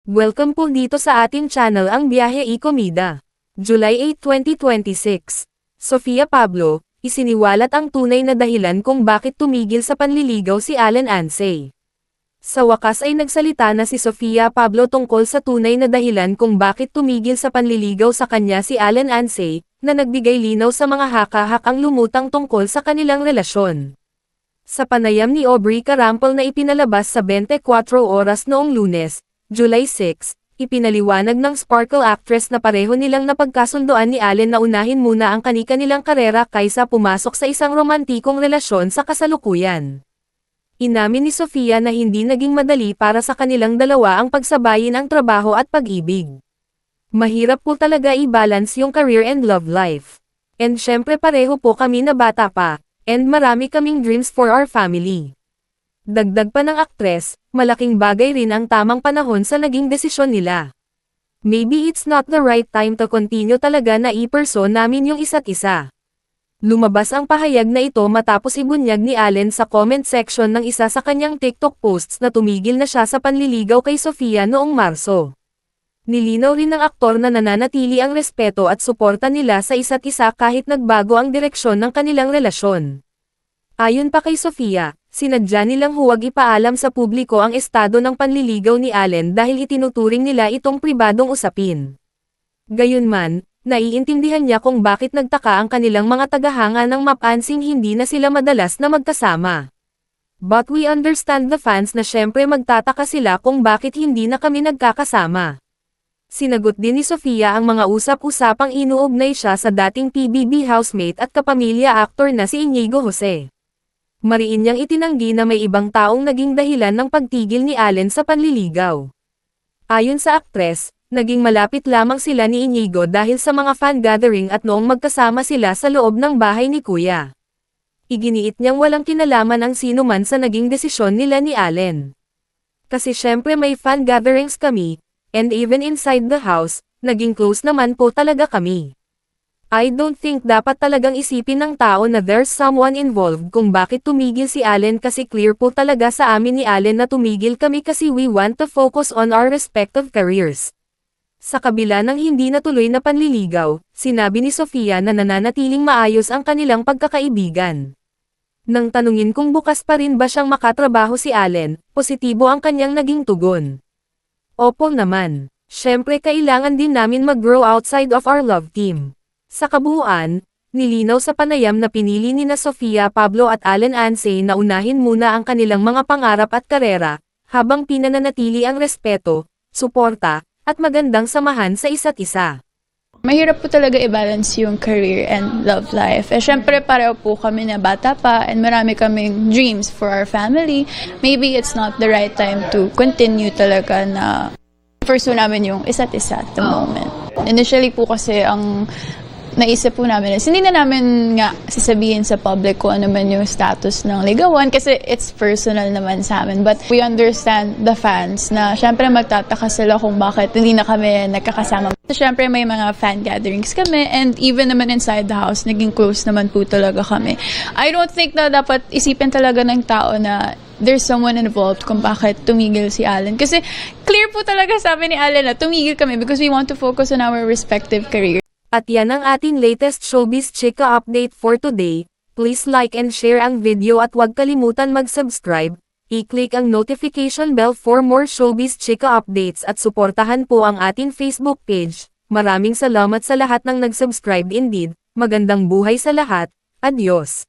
Welcome po dito sa ating channel ang Biyahe y Komida. July 8, 2026. Sofia Pablo, isiniwalat ang tunay na dahilan kung bakit tumigil sa panliligaw si Allen Ansay. Sa wakas ay nagsalita na si Sofia Pablo tungkol sa tunay na dahilan kung bakit tumigil sa panliligaw sa kanya si Allen Ansay, na nagbigay linaw sa mga haka-hakang lumutang tungkol sa kanilang relasyon. Sa panayam ni Aubrey Carampol na ipinalabas sa 24 Oras noong Lunes, July 6, ipinaliwanag ng Sparkle actress na pareho nilang napagkasundoan ni Allen na unahin muna ang kani-kanilang karera kaysa pumasok sa isang romantikong relasyon sa kasalukuyan. Inamin ni Sofia na hindi naging madali para sa kanilang dalawa ang pagsabayin ang trabaho at pag-ibig. Mahirap po talaga i-balance yung career and love life. And syempre pareho po kami na bata pa, and marami kaming dreams for our family. Dagdag pa ng aktres, malaking bagay rin ang tamang panahon sa naging desisyon nila. Maybe it's not the right time to continue talaga na i-pursue namin yung isa't isa. Lumabas ang pahayag na ito matapos ibunyag ni Allen sa comment section ng isa sa kanyang TikTok posts na tumigil na siya sa panliligaw kay Sofia noong Marso. Nilinaw rin ng aktor na nananatili ang respeto at suporta nila sa isa't isa kahit nagbago ang direksyon ng kanilang relasyon. Ayon pa kay Sofia, sinadya nilang huwag ipaalam sa publiko ang estado ng panliligaw ni Allen dahil itinuturing nila itong pribadong usapin. Gayunman, naiintindihan niya kung bakit nagtaka ang kanilang mga tagahanga nang mapansing hindi na sila madalas na magkasama. But we understand the fans na syempre magtataka sila kung bakit hindi na kami nagkakasama. Sinagot din ni Sofia ang mga usap-usapang inuugnay siya sa dating PBB housemate at kapamilya actor na si Inigo Jose. Mariin niyang itinanggi na may ibang taong naging dahilan ng pagtigil ni Allen sa panliligaw. Ayon sa aktres, naging malapit lamang sila ni Inigo dahil sa mga fan gathering at noong magkasama sila sa loob ng bahay ni Kuya. Iginiit niyang walang kinalaman ang sino man sa naging desisyon nila ni Allen. Kasi syempre may fan gatherings kami, and even inside the house, naging close naman po talaga kami. I don't think dapat talagang isipin ng tao na there's someone involved kung bakit tumigil si Allen kasi clear po talaga sa amin ni Allen na tumigil kami kasi we want to focus on our respective careers. Sa kabila ng hindi natuloy na panliligaw, sinabi ni Sofia na nananatiling maayos ang kanilang pagkakaibigan. Nang tanungin kung bukas pa rin ba siyang makatrabaho si Allen, positibo ang kanyang naging tugon. Opo naman, syempre kailangan din namin mag-grow outside of our love team. Sa kabuuan, nilinaw sa panayam na pinili nina Sofia Pablo at Allen Ansay na unahin muna ang kanilang mga pangarap at karera, habang pinananatili ang respeto, suporta, at magandang samahan sa isa't isa. Mahirap po talaga i-balance yung career and love life. Syempre pareho po kami na bata pa and marami kaming dreams for our family. Maybe it's not the right time to continue talaga na pursue namin yung isa't isa at the moment. Initially po kasi ang naisip po namin is hindi na namin nga sasabihin sa public kung ano man yung status ng ligawan kasi it's personal naman sa amin. But we understand the fans na syempre magtataka sila kung bakit hindi na kami nagkakasama. Syempre may mga fan gatherings kami and even naman inside the house, naging close naman po talaga kami. I don't think na dapat isipin talaga ng tao na there's someone involved kung bakit tumigil si Allen. Kasi clear po talaga sabi ni Allen na tumigil kami because we want to focus on our respective career. At yan ang ating latest showbiz chika update for today. Please like and share ang video at huwag kalimutan mag-subscribe. I-click ang notification bell for more showbiz chika updates at suportahan po ang ating Facebook page. Maraming salamat sa lahat ng nag-subscribe indeed. Magandang buhay sa lahat. Adios.